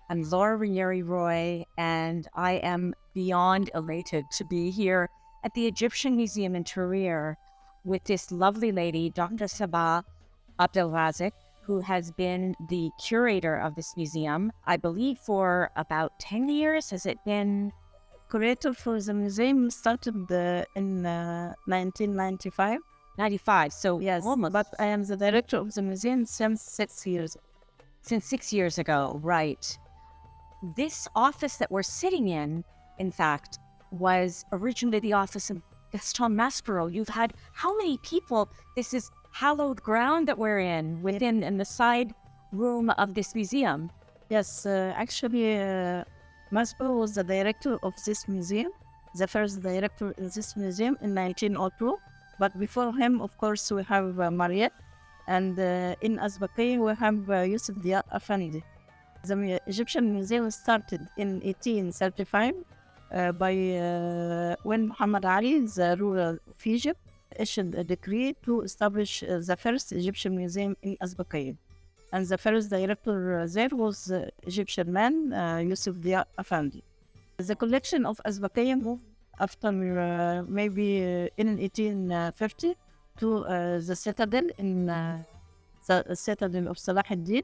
I'm Laura Ranieri Roy, and I am beyond elated to be here at the Egyptian Museum in Tahrir with this lovely lady, Dr. Sabah Abdel Razek, who has been the curator of this museum, I believe, for about 10 years. Has it been? Curator for the museum started in 1995. 95, so Yes, almost. but I am the director of the museum since 6 years. Since 6 years ago, right. This office that we're sitting in fact, was originally the office of Gaston Maspero. You've had how many people? This is hallowed ground that we're in the side room of this museum. Yes, actually, Maspero was the director of this museum, the first director in this museum in 1902. But before him, of course, we have Mariette, and in Azbaki, we have Yusuf Dia Afandi. The Egyptian Museum started in 1835 by when Muhammad Ali, the ruler of Egypt, issued a decree to establish the first Egyptian museum in Azbaki. And the first director there was Egyptian man, Yusuf Dia Afandi. The collection of Azbaki moved after maybe in 1850 to the citadel in the citadel of Salah ad-Din.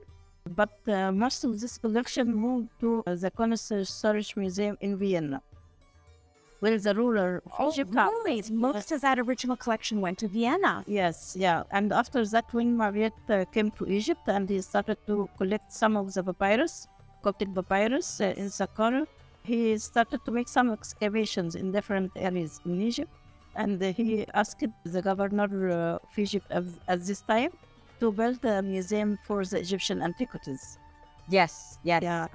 But most of this collection moved to the Kunsthistorisches Museum in Vienna, where the ruler of Egypt. Really? Most of that original collection went to Vienna. Yes, yeah. And after that, when Mariette came to Egypt and he started to collect some of the papyrus, Coptic papyrus in Saqqara, he started to make some excavations in different areas in Egypt. And he asked the governor of Egypt at this time to build a museum for the Egyptian antiquities. Yes. Yeah.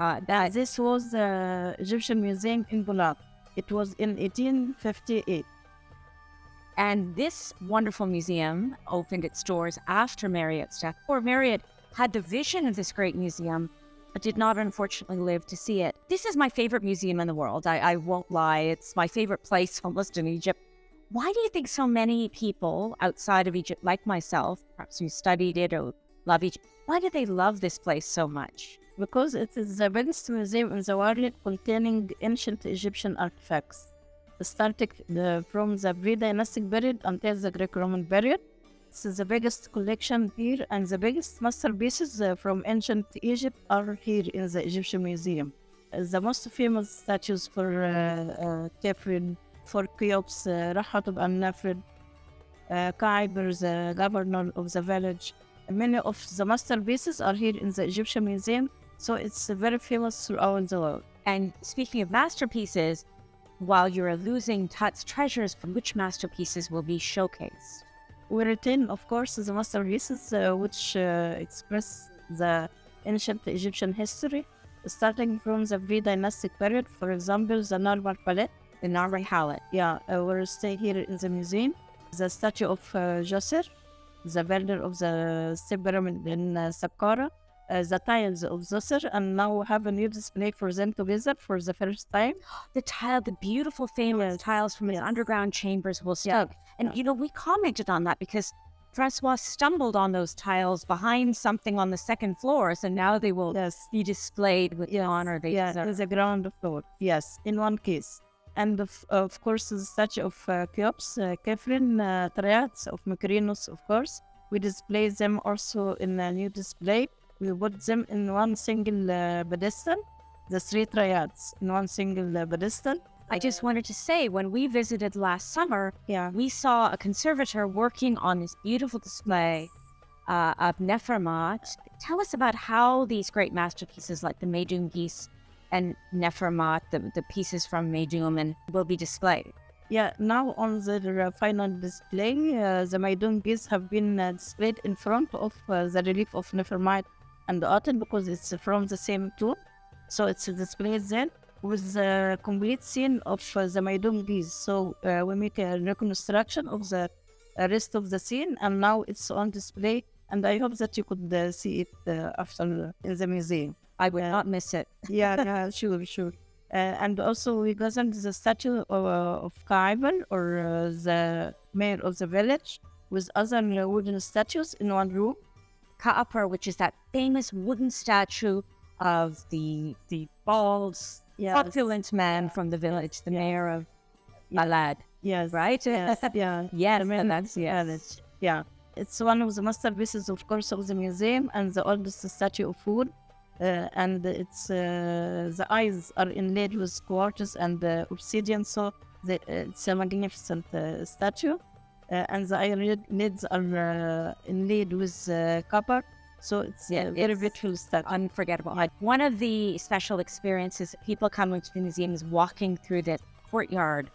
This was the Egyptian Museum in Bulaq. It was in 1858. And this wonderful museum opened its doors after Marriott's death. Poor Marriott had the vision of this great museum, but did not unfortunately live to see it. This is my favorite museum in the world. I won't lie. It's my favorite place almost in Egypt. Why do you think so many people outside of Egypt, like myself, perhaps who studied it or love Egypt, why do they love this place so much? Because it is the biggest museum in the world containing ancient Egyptian artifacts, starting from the pre-dynastic period until the Greco-Roman period. It's the biggest collection here, and the biggest masterpieces from ancient Egypt are here in the Egyptian Museum. The most famous statues for Kefren, for Cheops, Rahatub and Nefred, Kaiber, the governor of the village. Many of the masterpieces are here in the Egyptian Museum, so it's very famous throughout the world. And speaking of masterpieces, while you're losing Tut's treasures, which masterpieces will be showcased? We retain, of course, the masterpieces which express the ancient Egyptian history, starting from the pre-dynastic period. For example, the Narmer Palette. The Narmer Palette. Yeah, we'll stay here in the museum. The statue of Djoser, the builder of the Step Pyramid in Saqqara, the tiles of Djoser, and now we have a new display for them together for the first time. The beautiful famous tiles from the underground chambers will stuck. And we commented on that because Francois stumbled on those tiles behind something on the second floor, so now they will be displayed with the honor they deserve. The ground floor. Yes, in one case. And of course, the statue of Cheops, Kefren, triads of Mykrinos, of course. We display them also in a new display. We put them in one single pedestal, the three triads in one single pedestal. I just wanted to say, when we visited last summer, we saw a conservator working on this beautiful display of Nefermat. Tell us about how these great masterpieces like the Meidum piece and Nefermat, the pieces from Meidum, will be displayed. Yeah, now on the final display, the Meidum pieces have been displayed in front of the relief of Nefermat and the Aten, because it's from the same tomb. So it's displayed there with the complete scene of the Meidum piece. So we make a reconstruction of the rest of the scene, and now it's on display. And I hope that you could see it after in the museum. I will not miss it. Sure. And also we present the statue of Kaiber, or the mayor of the village, with other wooden statues in one room. Ka'apar, which is that famous wooden statue of the bald, opulent man from the village, the mayor of Balad. Yes. Right? Yes. Yeah. Yes, Man, that's yes. Yeah. It's one of the masterpieces, of course, of the museum and the oldest statue of wood. And it's the eyes are inlaid with quartz and obsidian, so it's a magnificent statue. And the eyelids are inlaid with copper, so it's a very beautiful statue. Unforgettable. One of the special experiences people coming to the museum is walking through the courtyard,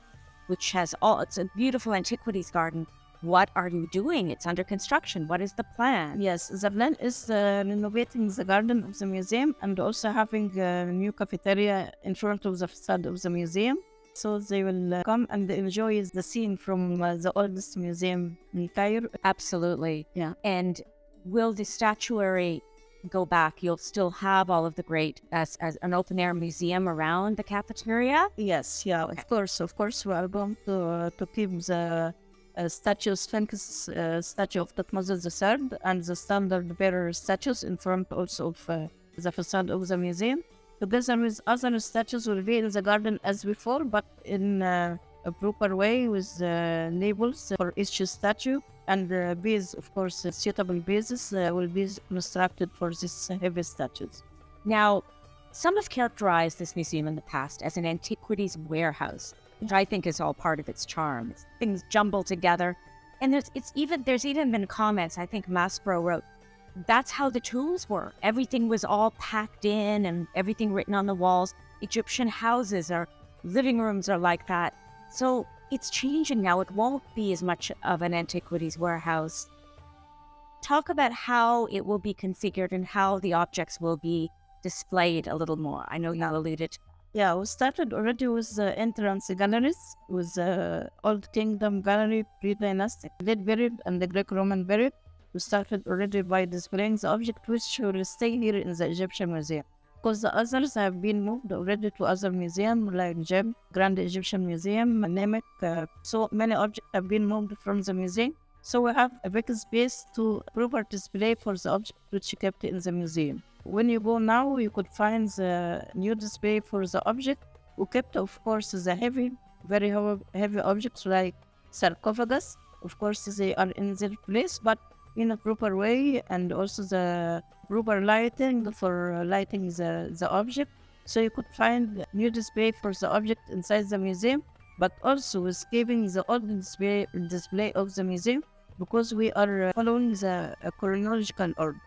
which has it's a beautiful antiquities garden. What are you doing? It's under construction. What is the plan? Yes, the plan is renovating the garden of the museum and also having a new cafeteria in front of the facade of the museum. So they will come and enjoy the scene from the oldest museum in Cairo. Absolutely. Yeah. And will the statuary go back? You'll still have all of the great as an open air museum around the cafeteria? Yes, yeah, of course. We are going to keep the statue, Sphinx statue of Thutmose III and the standard bearer statues in front also of the facade of the museum. Together with other statues will be in the garden as before, but in a proper way with labels for each statue. And bases, of course, suitable bases will be constructed for these heavy statues. Now, some have characterized this museum in the past as an antiquities warehouse, which I think is all part of its charm. It's things jumbled together. And there's even been comments, I think Maspero wrote, that's how the tombs were. Everything was all packed in and everything written on the walls. Egyptian houses or living rooms are like that. So it's changing now. It won't be as much of an antiquities warehouse. Talk about how it will be configured and how the objects will be displayed a little more. I know you alluded. Yeah, we started already with the entrance galleries, with the Old Kingdom Gallery, pre-dynastic, late period, and the Greek-Roman period. We started already by displaying the object which will stay here in the Egyptian Museum. Because the others have been moved already to other museums like Jeb, Grand Egyptian Museum, Namek. So many objects have been moved from the museum. So we have a big space to proper display for the object which kept in the museum. When you go now, you could find the new display for the object. We kept, of course, the very heavy objects like sarcophagus. Of course, they are in their place, but in a proper way, and also the proper lighting for lighting the object. So you could find new display for the object inside the museum, but also with keeping the old display of the museum, because we are following the chronological order.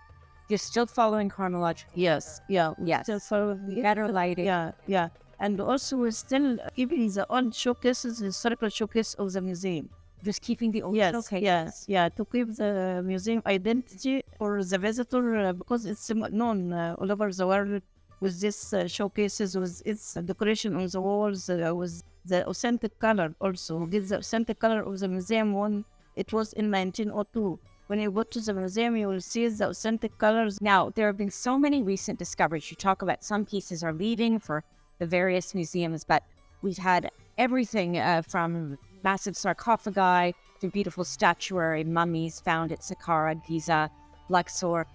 You're still following chronologically? Yes, yeah. Yes. Still following better lighting. Yeah. And also we're still keeping the old showcases, the historical showcase of the museum. Just keeping the old showcases. Yes, to keep the museum identity for the visitor, because it's known all over the world with these showcases, with its decoration on the walls, with the authentic color also. We get the authentic color of the museum when it was in 1902. When you go to the museum, you will see the authentic colors. Now, there have been so many recent discoveries. You talk about some pieces are leaving for the various museums, but we've had everything from massive sarcophagi to beautiful statuary, mummies found at Saqqara, Giza, Luxor.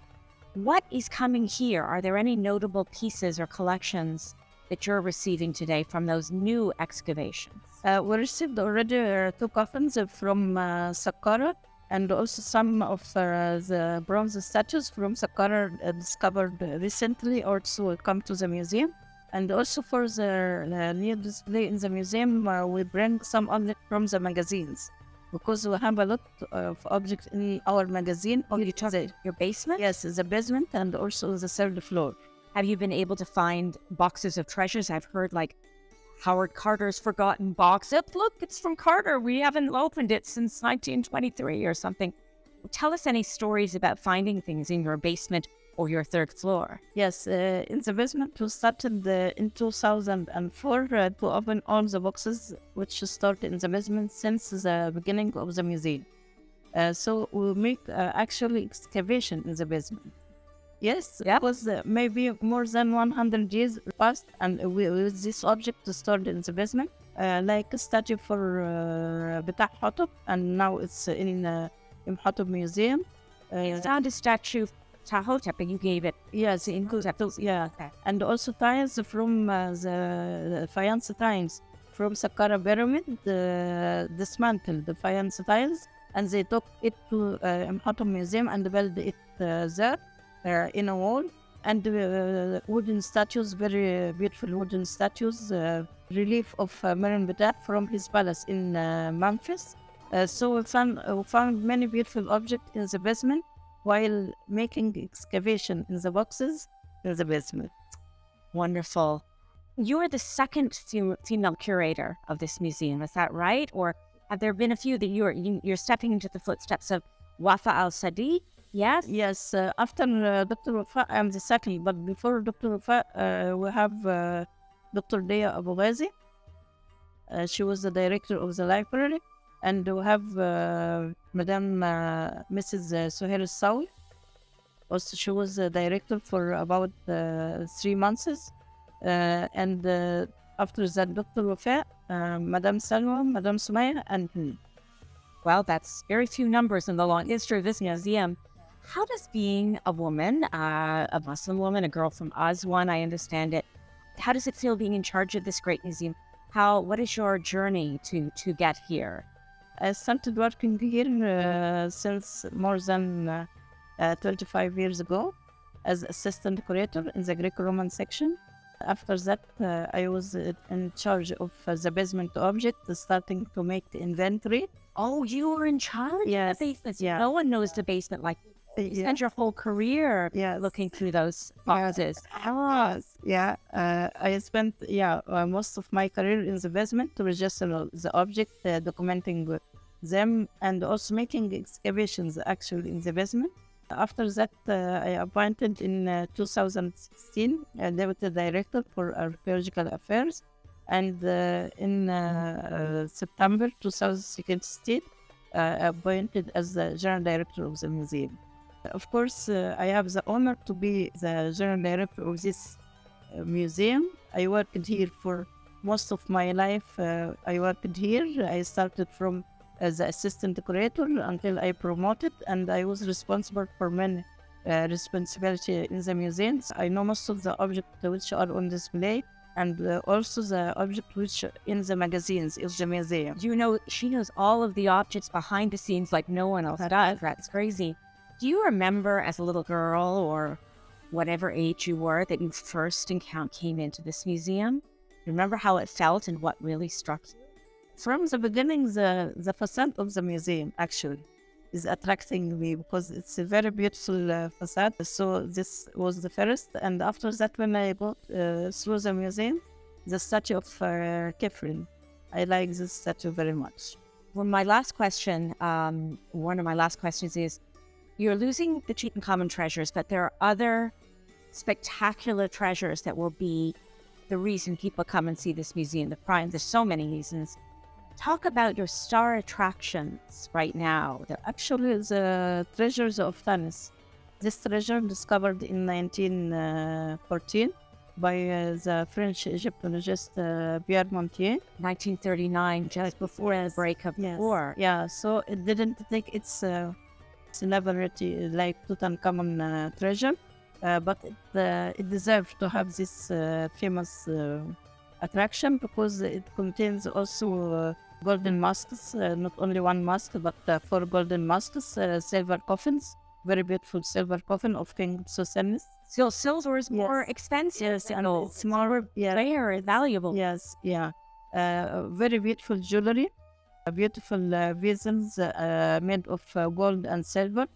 What is coming here? Are there any notable pieces or collections that you're receiving today from those new excavations? We received already 2 coffins from Saqqara, and also some of the bronze statues from Saqqara discovered recently also come to the museum. And also for the new display in the museum, we bring some objects from the magazines, because we have a lot of objects in our magazine. You talk your basement? Yes, the basement and also the 3rd floor. Have you been able to find boxes of treasures? I've heard like Howard Carter's forgotten box. Look, it's from Carter. We haven't opened it since 1923 or something. Tell us any stories about finding things in your basement or your 3rd floor. Yes, in the basement we started in 2004 to open all the boxes which started in the basement since the beginning of the museum. So we make actually excavation in the basement. Yes, it was maybe more than 100 years past, and with this object stored in the basement, like a statue for Bita Hattab, and now it's in Imhotep Museum. It's not a statue Tahotep, but you gave it. Yes, in Kutub, yeah. Okay. And also tiles from the faience tiles from Saqqara pyramid, dismantled the faience tiles, and they took it to Imhotep Museum and built it there in a wall. And wooden statues, very beautiful wooden statues, relief of Meron Bata from his palace in Memphis. So we found many beautiful objects in the basement while making excavation in the boxes in the basement. Wonderful. You are the second female curator of this museum, is that right? Or have there been a few that you're stepping into the footsteps of Wafa Al-Sadi? Yes? Yes, after Dr. Wafa, I'm the second, but before Dr. Wafa, we have Dr. Daya Abu Ghazi. She was the director of the library. And we have Madame Mrs. Suhair Sawi. Also, she was the director for about 3 months. And after that, Dr. Wafa, Madame Salwa, Madame Sumaya, and me. Well, that's very few numbers in the long history of this museum. How does being a woman, a Muslim woman, a girl from Aswan, I understand it, how does it feel being in charge of this great museum? What is your journey to get here? I started working here since more than 25 years ago as assistant curator in the Greco-Roman section. After that, I was in charge of the basement object, starting to make the inventory. Oh, you were in charge Yes. of the basement? Yeah. No one knows the basement like you. You spent your whole career looking through those boxes. I spent most of my career in the basement to register the object, documenting them, and also making excavations actually in the basement. After that, I appointed in 2016 deputy director for archaeological affairs, and in September 2016, appointed as the general director of the museum. Of course, I have the honor to be the general director of this museum. I worked here for most of my life. I worked here. I started from as assistant curator until I promoted, and I was responsible for many responsibility in the museums. I know most of the objects which are on display, and also the object which in the magazines of the museum. She knows all of the objects behind the scenes like no one else does. That's crazy. Do you remember as a little girl or whatever age you were that you first came into this museum? Remember how it felt and what really struck you? From the beginning, the facade of the museum actually is attracting me because it's a very beautiful facade. So this was the first. And after that, when I got through the museum, the statue of Kefren, I like this statue very much. Well, my last question, one of my last questions is, you're losing the Tutankhamun treasures, but there are other spectacular treasures that will be the reason people come and see this museum. There's so many reasons. Talk about your star attractions right now. They're actually the treasures of Tanis. This treasure discovered in 1914 by the French Egyptologist Pierre Montier. 1939, just before the break of the war. Yeah, so it didn't take its celebrity like Tutankhamun treasure, but it deserved to have this famous attraction because it contains also golden masks, not only one mask, but 4 golden masks, silver coffins, very beautiful silver coffin of King Sosenis. So silver is more expensive. Yes, and it's more rare and valuable. Yes, yeah. Very beautiful jewelry, beautiful vessels made of gold and silver.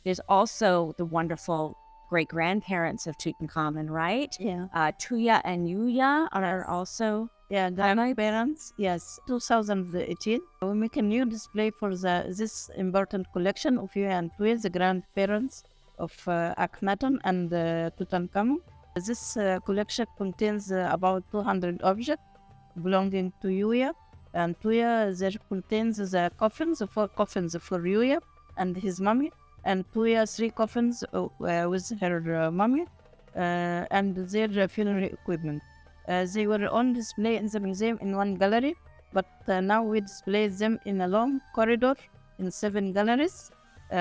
There's also the wonderful great-grandparents of Tutankhamun, right? Yeah. Tuya and Yuya are also... Yeah, grandparents. Yes, 2018. We make a new display for this important collection of Yuya and Tuya, the grandparents of Akhenaten and Tutankhamun. This collection contains about 200 objects belonging to Yuya and Tuya. There contains the coffins, 4 coffins for Yuya and his mummy, and Tuya 3 coffins with her mummy and their funerary equipment. They were on display in the museum in one gallery, but now we display them in a long corridor in 7 galleries.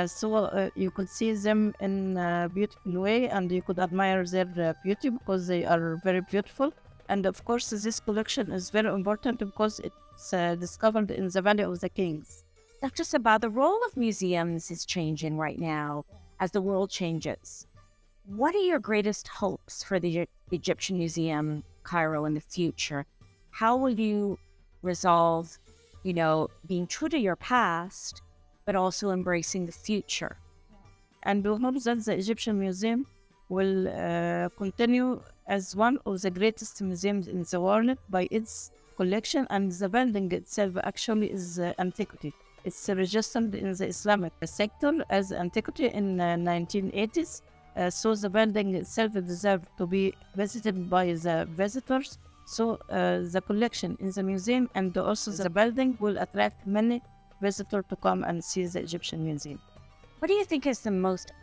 So you could see them in a beautiful way, and you could admire their beauty because they are very beautiful. And of course, this collection is very important because it's discovered in the Valley of the Kings. Dr. Sabah, the role of museums is changing right now as the world changes. What are your greatest hopes for the Egyptian Museum, Cairo, in the future? How will you resolve, being true to your past, but also embracing the future? And we hope that the Egyptian Museum will continue as one of the greatest museums in the world by its collection, and the building itself actually is antiquity. It's registered in the Islamic sector as antiquity in 1980s. So the building itself deserves to be visited by the visitors. So the collection in the museum and also the building will attract many visitors to come and see the Egyptian Museum. What do you think is the most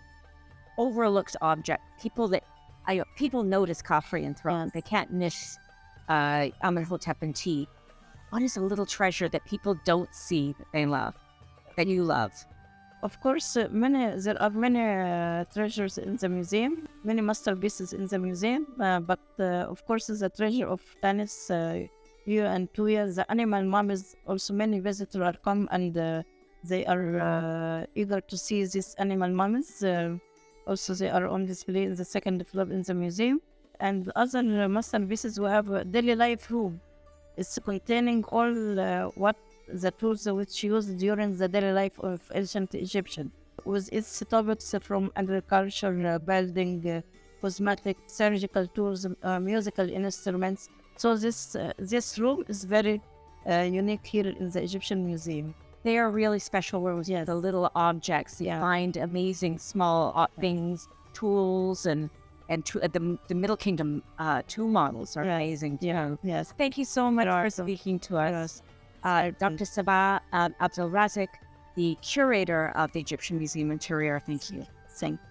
overlooked object? People notice Khafre and throne. They can't miss Amenhotep and tea. What is a little treasure that people don't see that they love, that you love? Of course, there are many treasures in the museum, many masterpieces in the museum, but of course the treasure of Tanis, Yu and Tuya, the animal mummies, also many visitors are come and they are eager to see these animal mummies. Also they are on display in the second floor in the museum. And other masterpieces, we have a daily life room. It's containing all what the tools which used during the daily life of ancient Egyptian, with its topics from agriculture, building, cosmetic, surgical tools, musical instruments. So this room is very unique here in the Egyptian Museum. They are really special rooms. Yes. The little objects. You find amazing small things, tools, and the Middle Kingdom tomb models are amazing too. Yes. Thank you so much for speaking to us. Dr. Sabah Abdel Razek, the curator of the Egyptian Museum Interior. Thank you. Thank you.